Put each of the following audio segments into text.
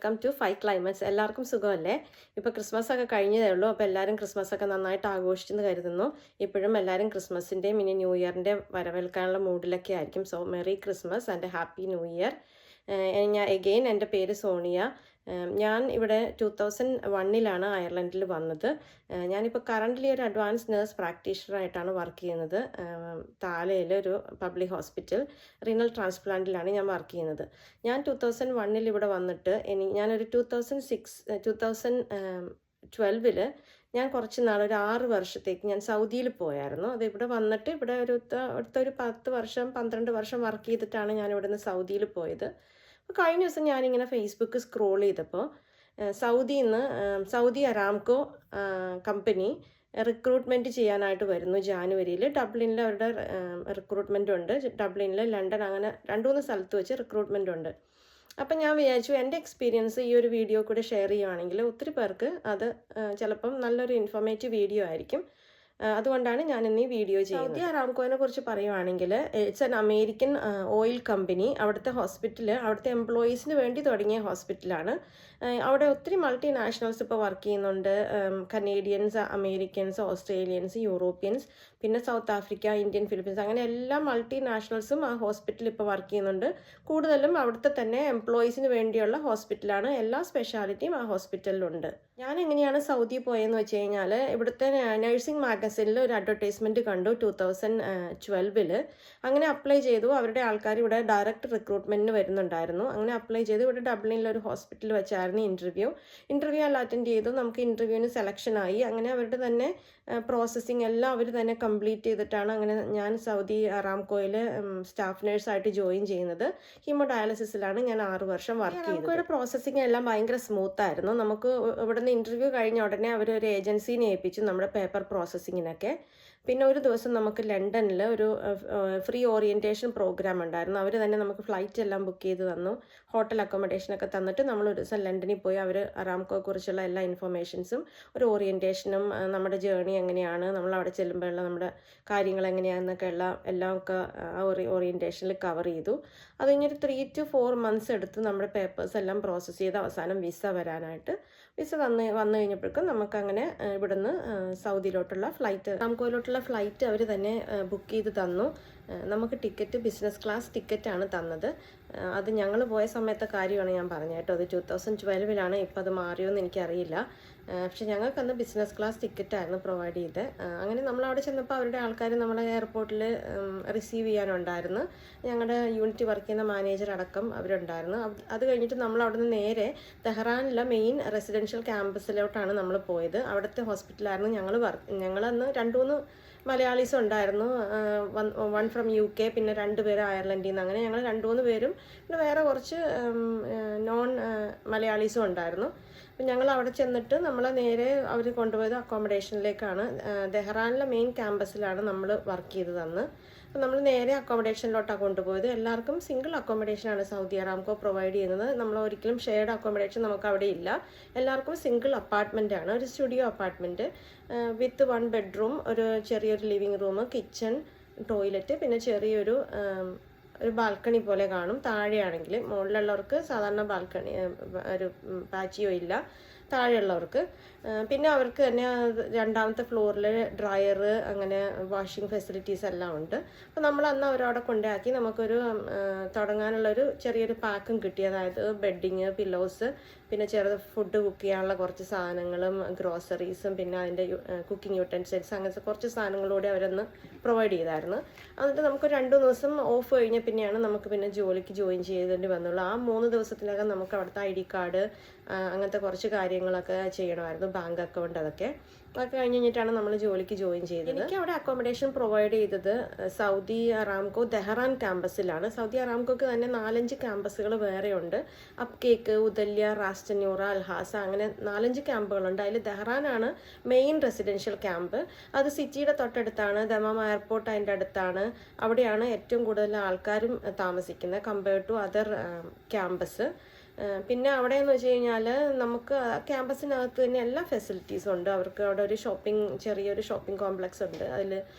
Welcome to 5 climates. എല്ലാവർക്കും സുഖമല്ലേ? ഇപ്പോൾ ക്രിസ്മസ് ഒക്കെ കഴിഞ്ഞതേ ഉള്ളൂ. അപ്പോൾ എല്ലാവരും ക്രിസ്മസ് ഒക്കെ നന്നായിട്ട് ആഘോഷിച്ചെന്ന് കരുതുന്നു. ഇപ്പോഴും എല്ലാവരും ക്രിസ്മസിൻ്റെയും ഇനി ന്യൂ ഇയറിൻ്റെ വരവേൽക്കാനുള്ള മൂഡിലൊക്കെ ആയിരിക്കും. So merry Christmas and happy new year. എൻ്റെ പേര് സോണിയ. ഞാൻ ഇവിടെ 2001 അയർലൻഡിൽ വന്നത്. ഞാനിപ്പോൾ കറൻ്റ്ലി ഒരു അഡ്വാൻസ് നേഴ്സ് പ്രാക്ടീഷണറായിട്ടാണ് വർക്ക് ചെയ്യുന്നത്. താലയിൽ ഒരു പബ്ലിക് ഹോസ്പിറ്റൽ റീനൽ ട്രാൻസ്പ്ലാന്റിലാണ് ഞാൻ വർക്ക് ചെയ്യുന്നത്. ഞാൻ 2001 ഇവിടെ വന്നിട്ട് ഞാനൊരു 2012 ഞാൻ കുറച്ച് നാൾ ഒരു 6 വർഷത്തേക്ക് ഞാൻ സൗദിയിൽ പോയായിരുന്നു. അത് ഇവിടെ വന്നിട്ട് ഇവിടെ അടുത്തൊരു 10 വർഷം 12 വർഷം വർക്ക് ചെയ്തിട്ടാണ് ഞാൻ ഇവിടെ നിന്ന് സൗദിയിൽ പോയത്. അപ്പോൾ കഴിഞ്ഞ ദിവസം ഞാനിങ്ങനെ ഫേസ്ബുക്ക് സ്ക്രോൾ ചെയ്തപ്പോൾ സൗദി അരാംകോ കമ്പനി റിക്രൂട്ട്മെൻറ്റ് ചെയ്യാനായിട്ട് വരുന്നു ജാനുവരിയിൽ. ഡബ്ലിനിൽ അവരുടെ റിക്രൂട്ട്മെൻ്റ് ഉണ്ട്. ഡബ്ലിനിൽ, ലണ്ടൻ, അങ്ങനെ 2-3 സ്ഥലത്ത് വെച്ച് റിക്രൂട്ട്മെൻ്റ് ഉണ്ട്. അപ്പം ഞാൻ വിചാരിച്ചു എൻ്റെ എക്സ്പീരിയൻസ് ഈ ഒരു വീഡിയോ കൂടെ ഷെയർ ചെയ്യുവാണെങ്കിൽ ഒത്തിരി പേർക്ക് അത് ചിലപ്പം നല്ലൊരു ഇൻഫോർമേറ്റീവ് വീഡിയോ ആയിരിക്കും. അതുകൊണ്ടാണ് ഞാൻ ഇന്ന് ഈ വീഡിയോ ചെയ്യുന്നത്. സൗദി അരാംകോനെ കുറിച്ച് പറയുവാണെങ്കിൽ it's an American oil company. അവിടുത്തെ ഹോസ്പിറ്റൽ അവിടുത്തെ എംപ്ലോയീസിന് വേണ്ടി തുടങ്ങിയ ഹോസ്പിറ്റലാണ്. അവിടെ ഒത്തിരി മൾട്ടിനാഷണൽസ് ഇപ്പോൾ വർക്ക് ചെയ്യുന്നുണ്ട്. കനേഡിയൻസ്, അമേരിക്കൻസ്, ഓസ്ട്രേലിയൻസ്, യൂറോപ്യൻസ്, പിന്നെ സൗത്ത് ആഫ്രിക്ക, ഇന്ത്യൻ, ഫിലിപ്പീൻസ്, അങ്ങനെ എല്ലാ മൾട്ടിനാഷണൽസും ആ ഹോസ്പിറ്റലിൽ ഇപ്പോൾ വർക്ക് ചെയ്യുന്നുണ്ട്. കൂടുതലും അവിടുത്തെ തന്നെ എംപ്ലോയീസിന് വേണ്ടിയുള്ള ഹോസ്പിറ്റലാണ്. എല്ലാ സ്പെഷ്യാലിറ്റിയും ആ ഹോസ്പിറ്റലിലുണ്ട്. ഞാൻ എങ്ങനെയാണ് സൗദി പോയെന്ന് വെച്ച് കഴിഞ്ഞാൽ ഇവിടുത്തെ നഴ്സിംഗ് മാഗസിനിൽ ഒരു അഡ്വർടൈസ്മെൻറ്റ് കണ്ടു 2012. അങ്ങനെ അപ്ലൈ ചെയ്തു. അവരുടെ ആൾക്കാർ ഇവിടെ ഡയറക്റ്റ് റിക്രൂട്ട്മെൻറ്റിന് വരുന്നുണ്ടായിരുന്നു. അങ്ങനെ അപ്ലൈ ചെയ്തു. ഇവിടെ ഡബ്ലിനിലൊരു ഹോസ്പിറ്റലിൽ വെച്ചായിരുന്നു ഇൻ്റർവ്യൂ എല്ലാം അറ്റൻഡ് ചെയ്തു. നമുക്ക് ഇൻ്റർവ്യൂവിന് സെലക്ഷനായി. അങ്ങനെ അവരുടെ തന്നെ പ്രോസസ്സിങ് എല്ലാം അവർ തന്നെ കംപ്ലീറ്റ് ചെയ്തിട്ടാണ് അങ്ങനെ ഞാൻ സൗദി അറാംകോയിൽ സ്റ്റാഫ് നേഴ്സായിട്ട് ജോയിൻ ചെയ്യുന്നത്. ഹീമോഡയാലിസിസിലാണ് ഞാൻ 6 വർഷം വർക്ക് ചെയ്തത്. അറാംകോയുടെ പ്രോസസ്സിങ് എല്ലാം ഭയങ്കര സ്മൂത്തായിരുന്നു. നമുക്ക് ഇവിടുന്ന് ഇൻ്റർവ്യൂ കഴിഞ്ഞ ഉടനെ അവരൊരു ഏജൻസീനെ ഏൽപ്പിച്ചു നമ്മുടെ പേപ്പർ പ്രോസസ്സിങ്ങിനൊക്കെ. പിന്നെ ഒരു ദിവസം നമുക്ക് ലണ്ടനിൽ ഒരു ഫ്രീ ഓറിയൻറ്റേഷൻ പ്രോഗ്രാം ഉണ്ടായിരുന്നു. അവർ തന്നെ നമുക്ക് ഫ്ലൈറ്റ് എല്ലാം ബുക്ക് ചെയ്ത് തന്നു, ഹോട്ടൽ അക്കോമഡേഷനൊക്കെ തന്നിട്ട് നമ്മൾ ഒരു ദിവസം ലണ്ടനിൽ പോയി അവർ അറാംകോയെ കുറിച്ചുള്ള എല്ലാ ഇൻഫർമേഷൻസും ഒരു ഓറിയൻറ്റേഷനും നമ്മുടെ ജേർണി എങ്ങനെയാണ്, നമ്മൾ അവിടെ ചെല്ലുമ്പോഴുള്ള നമ്മുടെ കാര്യങ്ങൾ എങ്ങനെയാണെന്നൊക്കെ എല്ലാം ഒക്കെ ആ ഓറിയൻറ്റേഷനിൽ കവർ ചെയ്തു. അത് കഴിഞ്ഞൊരു 3 to 4 months എടുത്ത് നമ്മുടെ പേപ്പേഴ്സ് എല്ലാം പ്രോസസ്സ് ചെയ്ത് അവസാനം വിസ വരാനായിട്ട്. വിസ വന്നു കഴിഞ്ഞപ്പോഴേക്കും നമുക്കങ്ങനെ ഇവിടുന്ന് സൗദിയിലോട്ടുള്ള ഫ്ലൈറ്റ്, അറാംകോയിലോട്ടുള്ള ഫ്ലൈറ്റ് അവർ തന്നെ ബുക്ക് ചെയ്ത് തന്നു. നമുക്ക് ടിക്കറ്റ് ബിസിനസ് ക്ലാസ് ടിക്കറ്റാണ് തന്നത്. അത് ഞങ്ങൾ പോയ സമയത്തെ കാര്യമാണ് ഞാൻ പറഞ്ഞത് കേട്ടോ. അത് 2012 ഇപ്പം അത് മാറിയോന്ന് എനിക്കറിയില്ല. പക്ഷെ ഞങ്ങൾക്കന്ന് ബിസിനസ് ക്ലാസ് ടിക്കറ്റായിരുന്നു പ്രൊവൈഡ് ചെയ്തത്. അങ്ങനെ നമ്മളവിടെ ചെന്നപ്പോൾ അവരുടെ ആൾക്കാർ നമ്മളെ എയർപോർട്ടിൽ റിസീവ് ചെയ്യാനുണ്ടായിരുന്നു. ഞങ്ങളുടെ യൂണിറ്റ് വർക്ക് ചെയ്യുന്ന മാനേജർ അടക്കം അവരുണ്ടായിരുന്നു. അത് കഴിഞ്ഞിട്ട് നമ്മൾ അവിടെ നിന്ന് നേരെ തെഹ്റാനിലെ മെയിൻ റെസിഡൻഷ്യൽ ക്യാമ്പസിലോട്ടാണ് നമ്മൾ പോയത്. അവിടുത്തെ ഹോസ്പിറ്റലായിരുന്നു ഞങ്ങളന്ന് 2-3 മലയാളീസ് ഉണ്ടായിരുന്നു. 1 ഫ്രം UK, പിന്നെ 2 പേര് അയർലൻഡിൽ നിന്ന്. അങ്ങനെ ഞങ്ങൾ 2-3 പേരും പിന്നെ വേറെ കുറച്ച് നോൺ മലയാളീസും ഉണ്ടായിരുന്നു. അപ്പം ഞങ്ങൾ അവിടെ ചെന്നിട്ട് നമ്മളെ നേരെ അവർ കൊണ്ടുപോയത് അക്കോമഡേഷനിലേക്കാണ്. തെഹ്റാനിലെ മെയിൻ ക്യാമ്പസിലാണ് നമ്മൾ വർക്ക് ചെയ്തത് അന്ന്. അപ്പം നമ്മൾ നേരെ അക്കോമഡേഷനിലോട്ടാണ് കൊണ്ടുപോയത്. എല്ലാവർക്കും സിംഗിൾ അക്കോമഡേഷനാണ് സൗദി അറാംകോ പ്രൊവൈഡ് ചെയ്യുന്നത്. നമ്മൾ ഒരിക്കലും ഷെയർഡ് അക്കോമഡേഷൻ നമുക്ക് അവിടെ ഇല്ല. എല്ലാവർക്കും സിംഗിൾ അപ്പാർട്ട്മെൻറ്റാണ്, ഒരു സ്റ്റുഡിയോ അപ്പാർട്ട്മെൻറ്റ് വിത്ത് 1 bedroom, ഒരു ചെറിയൊരു ലിവിങ് റൂം, കിച്ചൺ, ടോയ്ലറ്റ്, പിന്നെ ചെറിയൊരു ഒരു ബാൽക്കണി പോലെ കാണും. താഴെയാണെങ്കിൽ മുകളിലുള്ളവർക്ക് സാധാരണ ബാൽക്കണി ഒരു പാച്ചിയോ ഇല്ല, താഴെയുള്ളവർക്ക്. പിന്നെ അവർക്ക് തന്നെ 2ാമത്തെ ഫ്ലോറിൽ ഡ്രയർ, അങ്ങനെ വാഷിംഗ് ഫെസിലിറ്റീസ് എല്ലാം ഉണ്ട്. അപ്പോൾ നമ്മൾ അന്ന് അവരവിടെ കൊണ്ടാക്കി നമുക്കൊരു തുടങ്ങാനുള്ളൊരു ചെറിയൊരു പാക്കും കിട്ടി. അതായത് ബെഡിങ്, പില്ലോസ്, പിന്നെ ഫുഡ് കുക്ക് ചെയ്യാനുള്ള കുറച്ച് സാധനങ്ങളും ഗ്രോസറീസും, പിന്നെ അതിൻ്റെ കുക്കിംഗ് യൂട്ടൻസിൽസ്, അങ്ങനത്തെ കുറച്ച് സാധനങ്ങളൂടെ അവരൊന്ന് പ്രൊവൈഡ് ചെയ്തായിരുന്നു. എന്നിട്ട് നമുക്ക് 2 ദിവസം ഓഫ് കഴിഞ്ഞ പിന്നെയാണ് നമുക്ക് പിന്നെ ജോലിക്ക് ജോയിൻ ചെയ്തേണ്ടി വന്നുള്ളൂ. ആ 3 ദിവസത്തിനകം നമുക്ക് അവിടുത്തെ ID കാർഡ്, അങ്ങനത്തെ കുറച്ച് കാര്യങ്ങളൊക്കെ ചെയ്യണമായിരുന്നു, ബാങ്ക് അക്കൗണ്ട്, അതൊക്കെ കഴിഞ്ഞിട്ടാണ് നമ്മൾ ജോലിക്ക് ജോയിൻ ചെയ്തത്. എനിക്ക് അവിടെ അക്കോമഡേഷൻ പ്രൊവൈഡ് ചെയ്തത് സൗദി അറാംകോ തെഹ്റാൻ ക്യാമ്പസിലാണ്. സൗദി അറാംകോക്ക് തന്നെ 4-5 ക്യാമ്പസുകൾ വേറെയുണ്ട്. അപ്കേക്ക്, ഉദല്യ, റാസ്റ്റന്യൂറ, അൽഹാസ, അങ്ങനെ 4-5 ക്യാമ്പുകളുണ്ട്. അതിൽ തെഹ്റാനാണ് മെയിൻ റെസിഡൻഷ്യൽ ക്യാമ്പ്. അത് സിറ്റിയുടെ തൊട്ടടുത്താണ്. ദമാം എയർപോർട്ട് അതിൻ്റെ അടുത്താണ്. അവിടെയാണ് ഏറ്റവും കൂടുതൽ ആൾക്കാരും താമസിക്കുന്നത് കമ്പയർഡ് ടു അതർ ക്യാമ്പസ്. പിന്നെ അവിടെ എന്ന് വെച്ച് കഴിഞ്ഞാൽ നമുക്ക് ക്യാമ്പസിനകത്ത് തന്നെ എല്ലാ ഫെസിലിറ്റീസും ഉണ്ട്. അവർക്ക് അവിടെ ഒരു ചെറിയൊരു ഷോപ്പിംഗ് കോംപ്ലക്സ് ഉണ്ട്. അതിൽ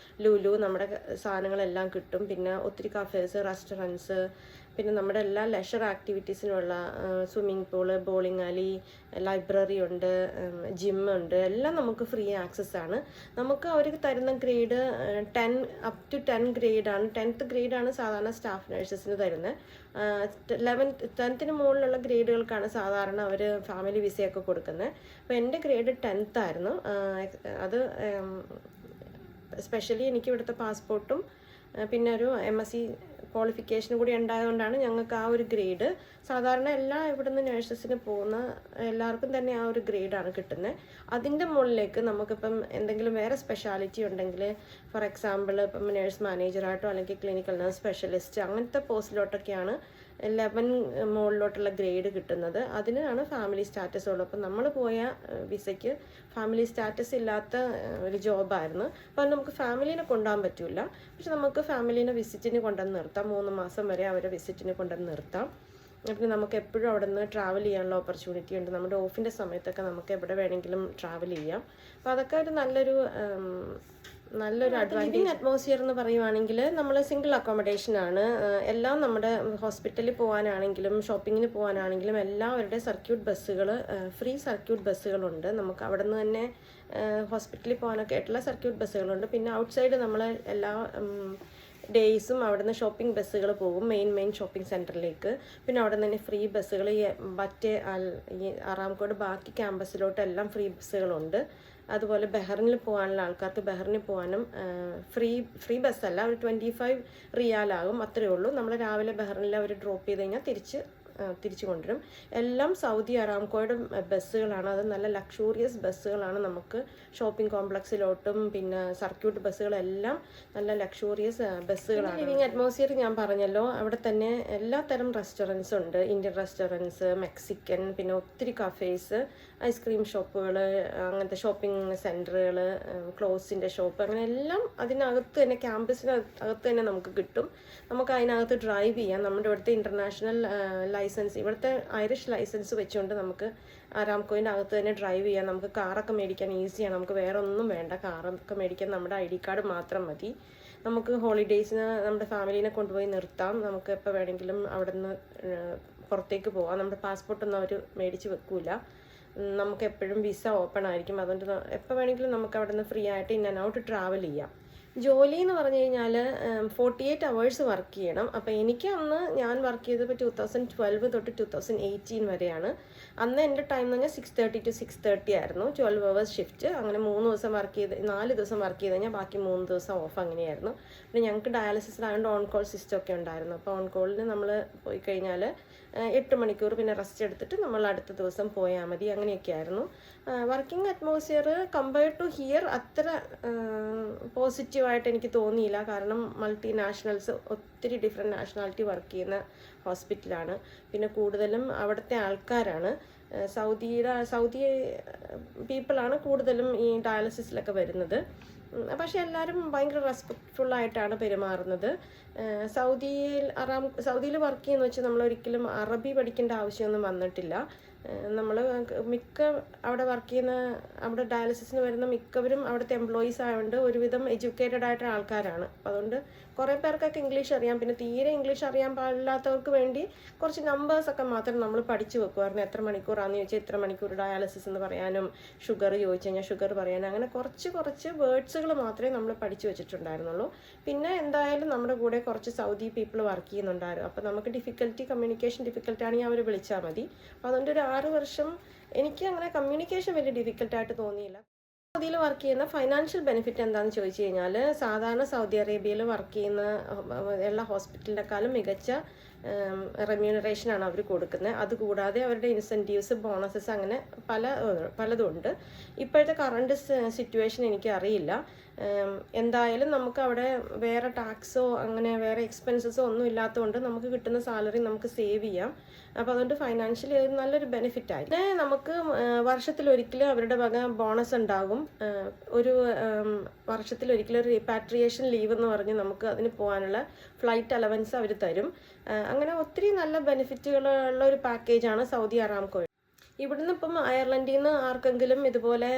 ലുലു, നമ്മുടെ സാധനങ്ങളെല്ലാം കിട്ടും. പിന്നെ ഒത്തിരി കഫേസ്, റെസ്റ്റോറൻറ്റ്സ്, പിന്നെ നമ്മുടെ എല്ലാ leisure ആക്ടിവിറ്റീസിനുള്ള swimming pool, bowling Ali, library ഉണ്ട്, ജിമ്മുണ്ട്, എല്ലാം നമുക്ക് ഫ്രീ ആക്സസ് ആണ്. നമുക്ക് അവർ തരുന്ന ഗ്രേഡ് 10 അപ് ടു 10 ഗ്രേഡാണ്. 10th ഗ്രേഡാണ് സാധാരണ സ്റ്റാഫ് നഴ്സസിന് തരുന്നത്. 10th മുകളിലുള്ള ഗ്രേഡുകൾക്കാണ് സാധാരണ അവർ ഫാമിലി വിസയൊക്കെ കൊടുക്കുന്നത്. അപ്പോൾ എൻ്റെ ഗ്രേഡ് 10th ആയിരുന്നു. അത് സ്പെഷ്യലി എനിക്ക് ഇവിടുത്തെ പാസ്പോർട്ടും പിന്നെ ഒരു MSc ക്വാളിഫിക്കേഷനും കൂടി ഉണ്ടായതുകൊണ്ടാണ് ഞങ്ങൾക്ക് ആ ഒരു ഗ്രേഡ്. സാധാരണ എല്ലാ ഇവിടുന്ന് നഴ്സസിന് പോകുന്ന എല്ലാവർക്കും തന്നെ ആ ഒരു ഗ്രേഡാണ് കിട്ടുന്നത്. അതിൻ്റെ മുകളിലേക്ക് നമുക്കിപ്പം എന്തെങ്കിലും വേറെ സ്പെഷ്യാലിറ്റി ഉണ്ടെങ്കിൽ, ഫോർ എക്സാമ്പിൾ ഇപ്പം നേഴ്സ് മാനേജറായിട്ടോ അല്ലെങ്കിൽ ക്ലിനിക്കൽ നഴ്സ് സ്പെഷ്യലിസ്റ്റ് അങ്ങനത്തെ പോസ്റ്റിലോട്ടൊക്കെയാണ് 11 മുകളിലോട്ടുള്ള ഗ്രേഡ് കിട്ടുന്നത്. അതിനാണ് ഫാമിലി സ്റ്റാറ്റസ് ഉള്ളത്. അപ്പം നമ്മൾ പോയ വിസയ്ക്ക് ഫാമിലി സ്റ്റാറ്റസ് ഇല്ലാത്ത ഒരു ജോബായിരുന്നു. അപ്പോൾ അത് നമുക്ക് ഫാമിലീനെ കൊണ്ടുപോകാൻ പറ്റില്ല. പക്ഷെ നമുക്ക് ഫാമിലീനെ വിസിറ്റിന് കൊണ്ടുവന്ന് നിർത്താം. 3 മാസം വരെ അവരെ വിസിറ്റിന് കൊണ്ടുവന്ന് നിർത്താം. പിന്നെ നമുക്ക് എപ്പോഴും അവിടെ നിന്ന് ട്രാവൽ ചെയ്യാനുള്ള ഓപ്പർച്യൂണിറ്റി ഉണ്ട്. നമ്മുടെ ഓഫിൻ്റെ സമയത്തൊക്കെ നമുക്ക് എവിടെ വേണമെങ്കിലും ട്രാവൽ ചെയ്യാം. അപ്പോൾ അതൊക്കെ ഒരു നല്ലൊരു അഡ്വാൻറ്റേജ്. അറ്റ്മോസ്ഫിയർ എന്ന് പറയുവാണെങ്കിൽ നമ്മൾ സിംഗിൾ അക്കോമഡേഷൻ ആണ്. എല്ലാം നമ്മുടെ ഹോസ്പിറ്റലിൽ പോകാനാണെങ്കിലും ഷോപ്പിങ്ങിന് പോകാനാണെങ്കിലും എല്ലാം അവരുടെ സർക്യൂട്ട് ബസ്സുകൾ, ഫ്രീ സർക്യൂട്ട് ബസ്സുകളുണ്ട്. നമുക്ക് അവിടെ നിന്ന് തന്നെ ഹോസ്പിറ്റലിൽ പോകാനൊക്കെ ആയിട്ടുള്ള സർക്യൂട്ട് ബസ്സുകളുണ്ട്. പിന്നെ ഔട്ട്സൈഡ് നമ്മൾ എല്ലാ ഡേയ്സും അവിടെ നിന്ന് ഷോപ്പിംഗ് ബസ്സുകൾ പോകും മെയിൻ ഷോപ്പിംഗ് സെൻറ്ററിലേക്ക്. പിന്നെ അവിടെ നിന്ന് തന്നെ ഫ്രീ ബസ്സുകൾ ഈ ആറാംകോട് ബാക്കി ക്യാമ്പസിലോട്ടെല്ലാം ഫ്രീ ബസ്സുകളുണ്ട്. അതുപോലെ ബഹ്റിനിൽ പോകാനുള്ള ആൾക്കാർക്ക് ബഹ്റിനിൽ പോകാനും ഫ്രീ ബസ്സല്ല, ഒരു 25 റിയാലാകും, അത്രയേ ഉള്ളൂ. നമ്മൾ രാവിലെ ബഹ്റിനിൽ അവർ ഡ്രോപ്പ് ചെയ്ത് കഴിഞ്ഞാൽ തിരിച്ചു കൊണ്ടുവരും. എല്ലാം സൗദി അറാംകോയുടെ ബസ്സുകളാണ്. അത് നല്ല ലക്ഷൂറിയസ് ബസ്സുകളാണ്. നമുക്ക് ഷോപ്പിംഗ് കോംപ്ലക്സിലോട്ടും പിന്നെ സർക്യൂട്ട് ബസ്സുകളെല്ലാം നല്ല ലക്ഷൂറിയസ് ബസ്സുകളാണ്. ലിവിങ് അറ്റ്മോസ്ഫിയർ ഞാൻ പറഞ്ഞല്ലോ, അവിടെ തന്നെ എല്ലാ തരം റെസ്റ്റോറൻറ്റ്സ് ഉണ്ട്. ഇന്ത്യൻ റെസ്റ്റോറൻറ്റ്സ്, മെക്സിക്കൻ, പിന്നെ ഒത്തിരി കഫേസ്, ഐസ്ക്രീം ഷോപ്പുകൾ, അങ്ങനത്തെ ഷോപ്പിംഗ് സെൻറ്ററുകൾ, ക്ലോത്ത്സിൻ്റെ ഷോപ്പ്, അങ്ങനെ എല്ലാം അതിനകത്ത് തന്നെ ക്യാമ്പസിനകത്ത് തന്നെ നമുക്ക് കിട്ടും. നമുക്ക് അതിനകത്ത് ഡ്രൈവ് ചെയ്യാം. നമ്മുടെ ഇവിടുത്തെ ഇൻ്റർനാഷണൽ ലൈസൻസ്, ഇവിടുത്തെ ഐറിഷ് ലൈസൻസ് വെച്ചുകൊണ്ട് നമുക്ക് അറാംകോയിൻ്റെ അകത്ത് തന്നെ ഡ്രൈവ് ചെയ്യാം. നമുക്ക് കാറൊക്കെ മേടിക്കാൻ ഈസിയാണ്. നമുക്ക് വേറെ ഒന്നും വേണ്ട. കാറൊക്കെ മേടിക്കാൻ നമ്മുടെ ID കാർഡ് മാത്രം മതി. നമുക്ക് ഹോളിഡേയ്സിന് നമ്മുടെ ഫാമിലീനെ കൊണ്ടുപോയി നിർത്താം. നമുക്ക് എപ്പോൾ വേണമെങ്കിലും അവിടെ നിന്ന് പുറത്തേക്ക് പോകാം. നമ്മുടെ പാസ്പോർട്ടൊന്നും അവർ മേടിച്ച് വെക്കൂല. നമുക്ക് എപ്പോഴും വിസ ഓപ്പൺ ആയിരിക്കും. അതുകൊണ്ട് എപ്പോൾ വേണമെങ്കിലും നമുക്ക് അവിടെ നിന്ന് ഫ്രീ ആയിട്ട് ഇൻ ആൻഡ് ഔട്ട് ട്രാവൽ ചെയ്യാം. ജോലി എന്ന് പറഞ്ഞു കഴിഞ്ഞാൽ 48 hours വർക്ക് ചെയ്യണം. അപ്പോൾ എനിക്ക് അന്ന് ഞാൻ വർക്ക് ചെയ്തപ്പോൾ 2012 തൊട്ട് 2018 വരെയാണ്. അന്ന് എൻ്റെ ടൈം എന്ന് പറഞ്ഞാൽ 6:30 to 6:30 ആയിരുന്നു. 12 hours ഷിഫ്റ്റ്. അങ്ങനെ 4 ദിവസം വർക്ക് ചെയ്ത് കഴിഞ്ഞാൽ ബാക്കി 3 ദിവസം ഓഫ്, അങ്ങനെയായിരുന്നു. പിന്നെ ഞങ്ങൾക്ക് ഡയാലിസിസിലായതുകൊണ്ട് ഓൺ കോൾ സിസ്റ്റം ഒക്കെ ഉണ്ടായിരുന്നു. അപ്പോൾ ഓൺ കോളിന് നമ്മൾ പോയി കഴിഞ്ഞാൽ 8 മണിക്കൂർ പിന്നെ റെസ്റ്റ് എടുത്തിട്ട് നമ്മൾ അടുത്ത ദിവസം പോയാൽ മതി, അങ്ങനെയൊക്കെ ആയിരുന്നു. Working atmosphere compared to here അത്ര പോസിറ്റീവായിട്ട് എനിക്ക് തോന്നിയില്ല. കാരണം മൾട്ടിനാഷണൽസ്, ഒത്തിരി ഡിഫറെൻറ്റ് നാഷണാലിറ്റി വർക്ക് ചെയ്യുന്ന ഹോസ്പിറ്റലാണ്. പിന്നെ കൂടുതലും അവിടുത്തെ ആൾക്കാരാണ്, സൗദി പീപ്പിളാണ് കൂടുതലും ഈ ഡയാലിസിസിലൊക്കെ വരുന്നത്. പക്ഷെ എല്ലാവരും ഭയങ്കര റെസ്പെക്റ്റ്ഫുള്ളായിട്ടാണ് പെരുമാറുന്നത്. സൗദിയിൽ വർക്ക് ചെയ്യുന്ന വെച്ചാൽ നമ്മളൊരിക്കലും അറബി പഠിക്കേണ്ട ആവശ്യമൊന്നും വന്നിട്ടില്ല. നമ്മൾ അവിടെ വർക്ക് ചെയ്യുന്ന, അവിടെ ഡയാലിസിസിന് വരുന്ന മിക്കവരും അവിടുത്തെ എംപ്ലോയീസ് ആയതുകൊണ്ട് ഒരുവിധം എഡ്യൂക്കേറ്റഡ് ആയിട്ടുള്ള ആൾക്കാരാണ്. അപ്പോൾ അതുകൊണ്ട് കുറേ പേർക്കൊക്കെ ഇംഗ്ലീഷ് അറിയാം. പിന്നെ തീരെ ഇംഗ്ലീഷ് അറിയാൻ പാടില്ലാത്തവർക്ക് വേണ്ടി കുറച്ച് നമ്പേഴ്സൊക്കെ മാത്രം നമ്മൾ പഠിച്ചു വെക്കുമായിരുന്നു. എത്ര മണിക്കൂറാണെന്ന് ചോദിച്ചാൽ ഇത്ര മണിക്കൂർ ഡയാലിസിസ് എന്ന് പറയാനും, ഷുഗർ ചോദിച്ചു കഴിഞ്ഞാൽ ഷുഗർ പറയാനും, അങ്ങനെ കുറച്ച് വേർഡ്സുകൾ മാത്രമേ നമ്മൾ പഠിച്ചു വെച്ചിട്ടുണ്ടായിരുന്നുള്ളൂ. പിന്നെ എന്തായാലും നമ്മുടെ കൂടെ കുറച്ച് സൗദി പീപ്പിൾ വർക്ക് ചെയ്യുന്നുണ്ടായിരുന്നു. അപ്പോൾ നമുക്ക് കമ്മ്യൂണിക്കേഷൻ ഡിഫിക്കൽട്ടി ആണെങ്കിൽ അവർ വിളിച്ചാൽ മതി. അപ്പോൾ അതുകൊണ്ട് ഒരു 6 വർഷം എനിക്ക് അങ്ങനെ കമ്മ്യൂണിക്കേഷൻ വലിയ ഡിഫിക്കൽട്ടായിട്ട് തോന്നിയില്ല. സൗദിയിൽ വർക്ക് ചെയ്യുന്ന ഫൈനാൻഷ്യൽ ബെനിഫിറ്റ് എന്താണെന്ന് ചോദിച്ചു കഴിഞ്ഞാൽ, സാധാരണ സൗദി അറേബ്യയിൽ വർക്ക് ചെയ്യുന്ന എല്ലാ ഹോസ്പിറ്റലിനെക്കാളും മികച്ച റെമ്യൂണറേഷനാണ് അവർ കൊടുക്കുന്നത്. അതുകൂടാതെ അവരുടെ ഇൻസെൻറ്റീവ്സ്, ബോണസസ്, അങ്ങനെ പലതും ഉണ്ട്. ഇപ്പോഴത്തെ കറണ്ട് സിറ്റുവേഷൻ എനിക്ക് അറിയില്ല. എന്തായാലും നമുക്ക് അവിടെ വേറെ ടാക്സോ അങ്ങനെ വേറെ എക്സ്പെൻസസോ ഒന്നും ഇല്ലാത്തതുകൊണ്ട് നമുക്ക് കിട്ടുന്ന സാലറി നമുക്ക് സേവ് ചെയ്യാം. അപ്പോൾ അതുകൊണ്ട് ഫൈനാൻഷ്യലി നല്ലൊരു ബെനിഫിറ്റായി. പിന്നെ നമുക്ക് വർഷത്തിലൊരിക്കലും അവരുടെ വക ബോണസ് ഉണ്ടാകും. ഒരു വർഷത്തിലൊരിക്കലും ഒരു റിപ്പാട്രിയേഷൻ ലീവ് എന്ന് പറഞ്ഞ് നമുക്ക് അതിന് പോകാനുള്ള ഫ്ലൈറ്റ് അലവൻസ് അവർ തരും. അങ്ങനെ ഒത്തിരി നല്ല ബെനിഫിറ്റുകളുള്ള ഒരു പാക്കേജാണ് സൗദി അറാംകോ. ഇവിടുന്ന് ഇപ്പം അയർലൻഡിൽ നിന്ന് ആർക്കെങ്കിലും ഇതുപോലെ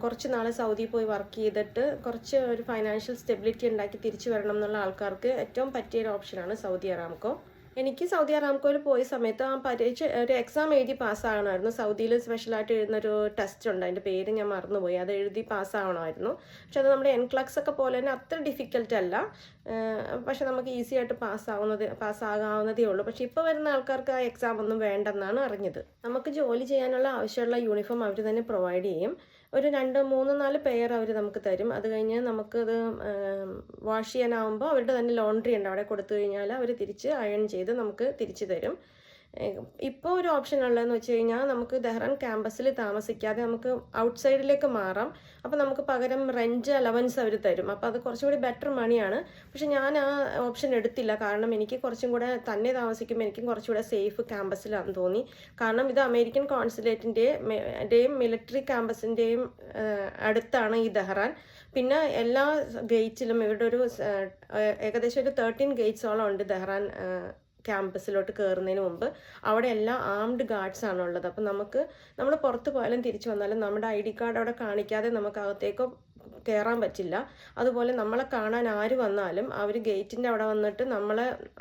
കുറച്ച് നാൾ സൗദി പോയി വർക്ക് ചെയ്തിട്ട് കുറച്ച് ഒരു ഫൈനാൻഷ്യൽ സ്റ്റെബിലിറ്റി ഉണ്ടാക്കി തിരിച്ചു വരണം എന്നുള്ള ആൾക്കാർക്ക് ഏറ്റവും പറ്റിയൊരു ഓപ്ഷനാണ് സൗദി അറാംകോ. എനിക്ക് സൗദി അറാംകോയിൽ പോയ സമയത്ത് ആ പരീക്ഷ ഒരു എക്സാം എഴുതി പാസ്സാകണമായിരുന്നു. സൗദിയിൽ സ്പെഷ്യലായിട്ട് എഴുതുന്നൊരു ടെസ്റ്റ് ഉണ്ട്, അതിൻ്റെ പേര് ഞാൻ മറന്നുപോയി. അത് എഴുതി പാസ്സാകണമായിരുന്നു. പക്ഷെ അത് നമ്മുടെ NCLEX ഒക്കെ പോലെ തന്നെ അത്ര ഡിഫിക്കൽട്ട് അല്ല. പക്ഷെ നമുക്ക് ഈസി ആയിട്ട് പാസ്സാകാവുന്നതേ ഉള്ളൂ. പക്ഷെ ഇപ്പോൾ വരുന്ന ആൾക്കാർക്ക് ആ എക്സാം ഒന്നും വേണ്ടെന്നാണ് അറിഞ്ഞത്. നമുക്ക് ജോലി ചെയ്യാനുള്ള ആവശ്യമുള്ള യൂണിഫോം അവർ തന്നെ പ്രൊവൈഡ് ചെയ്യും. ഒരു 2, 3, 4 പെയർ അവർ നമുക്ക് തരും. അത് കഴിഞ്ഞ് നമുക്കത് വാഷ് ചെയ്യാനാവുമ്പോൾ അവരുടെ തന്നെ ലോണ്ട്രി ഉണ്ട്, അവിടെ കൊടുത്തു കഴിഞ്ഞാൽ അവർ തിരിച്ച് അയൺ ചെയ്ത് നമുക്ക് തിരിച്ചു തരും. ഇപ്പോൾ ഒരു ഓപ്ഷൻ ഉള്ളതെന്ന് വെച്ച് കഴിഞ്ഞാൽ നമുക്ക് ദഹ്റാൻ ക്യാമ്പസിൽ താമസിക്കാതെ നമുക്ക് ഔട്ട്സൈഡിലേക്ക് മാറാം. അപ്പോൾ നമുക്ക് പകരം റെൻറ്റ് അലവൻസ് അവർ തരും. അപ്പോൾ അത് കുറച്ചുകൂടി ബെറ്റർ മണിയാണ്. പക്ഷെ ഞാൻ ആ ഓപ്ഷൻ എടുത്തില്ല. കാരണം എനിക്ക് കുറച്ചും കൂടെ തന്നെ താമസിക്കുമ്പോൾ എനിക്കും കുറച്ചുകൂടെ സേഫ് ക്യാമ്പസിലാണെന്ന് തോന്നി. കാരണം ഇത് അമേരിക്കൻ കോൺസുലേറ്റിൻ്റെയും മിലിറ്ററി ക്യാമ്പസിൻ്റെയും അടുത്താണ് ഈ ദഹ്റാൻ. പിന്നെ എല്ലാ ഗേറ്റ്സിലും ഇവരുടെ ഒരു ഏകദേശം ഒരു 13 ഗേറ്റ്സോളം ഉണ്ട് ദഹ്റാൻ ക്യാമ്പസിലോട്ട് കയറുന്നതിന് മുമ്പ്. അവിടെ എല്ലാം ആംഡ് ഗാർഡ്സ് ആണുള്ളത്. അപ്പം നമ്മൾ പുറത്ത് പോയാലും തിരിച്ചു വന്നാലും നമ്മുടെ ID കാർഡ് അവിടെ കാണിക്കാതെ നമുക്ക് അകത്തേക്കോ കയറാൻ പറ്റില്ല. അതുപോലെ നമ്മളെ കാണാൻ ആര് വന്നാലും അവർ ഗേറ്റിൻ്റെ അവിടെ വന്നിട്ട്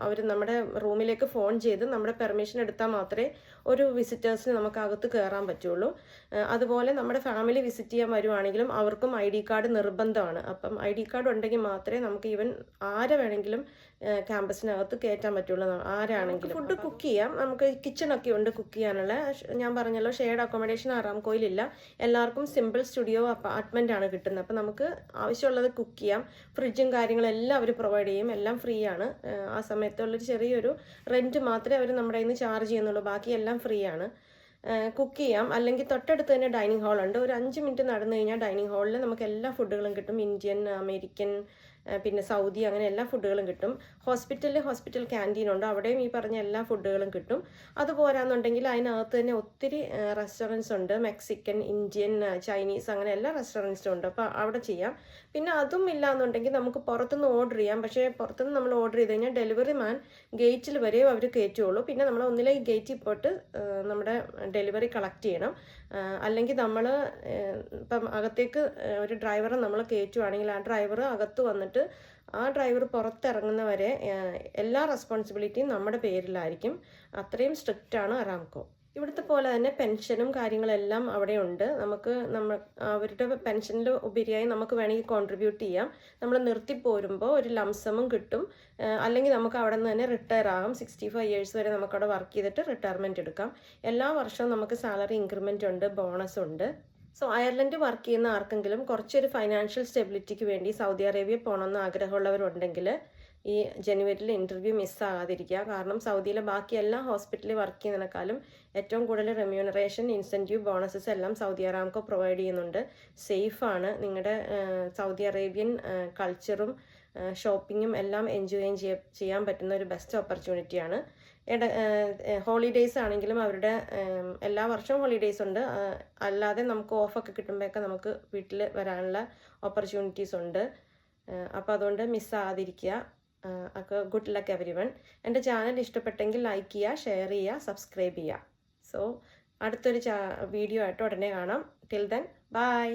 അവർ നമ്മുടെ റൂമിലേക്ക് ഫോൺ ചെയ്ത് നമ്മുടെ പെർമിഷൻ എടുത്താൽ മാത്രമേ ഒരു വിസിറ്റേഴ്സിന് നമുക്ക് അകത്ത് കയറാൻ പറ്റുള്ളൂ. അതുപോലെ നമ്മുടെ ഫാമിലി വിസിറ്റ് ചെയ്യാൻ വരുവാണെങ്കിലും അവർക്കും ID കാർഡ് നിർബന്ധമാണ്. അപ്പം ID കാർഡ് ഉണ്ടെങ്കിൽ മാത്രമേ നമുക്ക് ഈവൻ ആരെ വേണമെങ്കിലും ക്യാമ്പസിനകത്ത് കയറ്റാൻ പറ്റുള്ളൂ. ആരാണെങ്കിലും ഫുഡ് കുക്ക് ചെയ്യാം. നമുക്ക് കിച്ചണൊക്കെ ഉണ്ട് കുക്ക് ചെയ്യാനുള്ള. ഞാൻ പറഞ്ഞല്ലോ, ഷെയർഡ് അക്കോമഡേഷൻ അറാംകോയിലില്ല. എല്ലാവർക്കും സിമ്പിൾ സ്റ്റുഡിയോ അപ്പാർട്ട്മെൻ്റ് ആണ് കിട്ടുന്നത്. അപ്പം നമുക്ക് ആവശ്യമുള്ളത് കുക്ക് ചെയ്യാം. ഫ്രിഡ്ജും കാര്യങ്ങളെല്ലാം അവർ പ്രൊവൈഡ് ചെയ്യും. എല്ലാം ഫ്രീ ആണ്. ആ സമയത്തുള്ളൊരു ചെറിയൊരു റെൻറ്റ് മാത്രമേ അവർ നമ്മുടെ കയ്യിൽ നിന്ന് ചാർജ് ചെയ്യുന്നുള്ളൂ. ബാക്കിയെല്ലാം ഫ്രീ ആണ്. കുക്ക് ചെയ്യാം. അല്ലെങ്കിൽ തൊട്ടടുത്ത് തന്നെ ഡൈനിങ് ഹാളുണ്ട്. ഒരു 5 മിനിറ്റ് നടന്നു കഴിഞ്ഞാൽ ഡൈനിങ് ഹാളിൽ നമുക്ക് എല്ലാ ഫുഡുകളും കിട്ടും. ഇന്ത്യൻ, അമേരിക്കൻ, പിന്നെ സൗദി, അങ്ങനെ എല്ലാ ഫുഡുകളും കിട്ടും. ഹോസ്പിറ്റൽ ക്യാൻറ്റീൻ ഉണ്ട്, അവിടെയും ഈ പറഞ്ഞ എല്ലാ ഫുഡുകളും കിട്ടും. അതുപോരാന്നുണ്ടെങ്കിൽ അതിനകത്ത് തന്നെ ഒത്തിരി റെസ്റ്റോറൻറ്റ്സ് ഉണ്ട്. മെക്സിക്കൻ, ഇന്ത്യൻ, ചൈനീസ്, അങ്ങനെ എല്ലാ റെസ്റ്റോറൻറ്റ്സും ഉണ്ട്. അപ്പോൾ അവിടെ ചെയ്യാം. പിന്നെ അതും ഇല്ല എന്നുണ്ടെങ്കിൽ നമുക്ക് പുറത്തുനിന്ന് ഓർഡർ ചെയ്യാം. പക്ഷേ പുറത്തുനിന്ന് നമ്മൾ ഓർഡർ ചെയ്ത് കഴിഞ്ഞാൽ ഡെലിവറി മാൻ ഗേറ്റിൽ വരെ അവർ കയറ്റുള്ളൂ. പിന്നെ നമ്മൾ ഒന്നിലേക്ക് ഗേറ്റിൽ പോയിട്ട് നമ്മുടെ ഡെലിവറി കളക്ട് ചെയ്യണം. അല്ലെങ്കിൽ നമ്മൾ ഇപ്പം അകത്തേക്ക് ഒരു ഡ്രൈവറെ നമ്മൾ കയറ്റുവാണെങ്കിൽ ആ ഡ്രൈവർ അകത്ത് വന്നിട്ട് ആ ഡ്രൈവർ പുറത്തിറങ്ങുന്നവരെ എല്ലാ റെസ്പോൺസിബിലിറ്റിയും നമ്മുടെ പേരിലായിരിക്കും. അത്രയും സ്ട്രിക്റ്റ് ആണ് അറാംകോ. ഇവിടുത്തെ പോലെ തന്നെ പെൻഷനും കാര്യങ്ങളെല്ലാം അവിടെ ഉണ്ട്. അവരുടെ പെൻഷനിൽ ഉപരിയായി നമുക്ക് വേണമെങ്കിൽ കോൺട്രിബ്യൂട്ട് ചെയ്യാം. നമ്മൾ നിർത്തിപ്പോരുമ്പോൾ ഒരു ലംസമും കിട്ടും. അല്ലെങ്കിൽ നമുക്ക് അവിടെ നിന്ന് തന്നെ റിട്ടയർ ആകാം. 65 ഇയേഴ്സ് വരെ നമുക്കവിടെ വർക്ക് ചെയ്തിട്ട് റിട്ടയർമെൻറ്റ് എടുക്കാം. എല്ലാ വർഷവും നമുക്ക് സാലറി ഇൻക്രിമെൻ്റ് ഉണ്ട്, ബോണസ് ഉണ്ട്. സോ അയർലൻഡ് വർക്ക് ചെയ്യുന്ന ആർക്കെങ്കിലും കുറച്ചൊരു ഫൈനാൻഷ്യൽ സ്റ്റെബിലിറ്റിക്ക് വേണ്ടി സൗദി അറേബ്യ പോകണമെന്ന് ആഗ്രഹമുള്ളവരുണ്ടെങ്കിൽ ഈ ജനുവരിയിൽ ഇൻ്റർവ്യൂ മിസ്സാകാതിരിക്കുക. കാരണം സൗദിയിലെ ബാക്കി എല്ലാ ഹോസ്പിറ്റലിൽ വർക്ക് ചെയ്യുന്നതിനേക്കാളും ഏറ്റവും കൂടുതൽ റെമ്യൂണറേഷൻ, ഇൻസെൻറ്റീവ്, ബോണസസ് എല്ലാം സൗദി അറാംകോ പ്രൊവൈഡ് ചെയ്യുന്നുണ്ട്. സേഫാണ്. നിങ്ങളുടെ സൗദി അറേബ്യൻ കൾച്ചറും ഷോപ്പിങ്ങും എല്ലാം എൻജോയ് ചെയ്യാൻ പറ്റുന്ന ഒരു ബെസ്റ്റ് ഓപ്പർച്യൂണിറ്റിയാണ്. ഹോളിഡേയ്സ് ആണെങ്കിലും അവരുടെ എല്ലാ വർഷവും ഹോളിഡേയ്സ് ഉണ്ട്. അല്ലാതെ നമുക്ക് ഓഫൊക്കെ കിട്ടുമ്പോഴൊക്കെ നമുക്ക് വീട്ടിൽ വരാനുള്ള ഓപ്പർച്യൂണിറ്റീസ് ഉണ്ട്. അപ്പോൾ അതുകൊണ്ട് മിസ്സാകാതിരിക്കുക. അപ്പോൾ ഗുഡ് ലക്ക് എവരിവൺ. എൻ്റെ ചാനൽ ഇഷ്ടപ്പെട്ടെങ്കിൽ ലൈക്ക് ചെയ്യുക, ഷെയർ ചെയ്യുക, സബ്സ്ക്രൈബ് ചെയ്യുക. സോ അടുത്തൊരു വീഡിയോ ആയിട്ട് ഉടനെ കാണാം. Till then bye.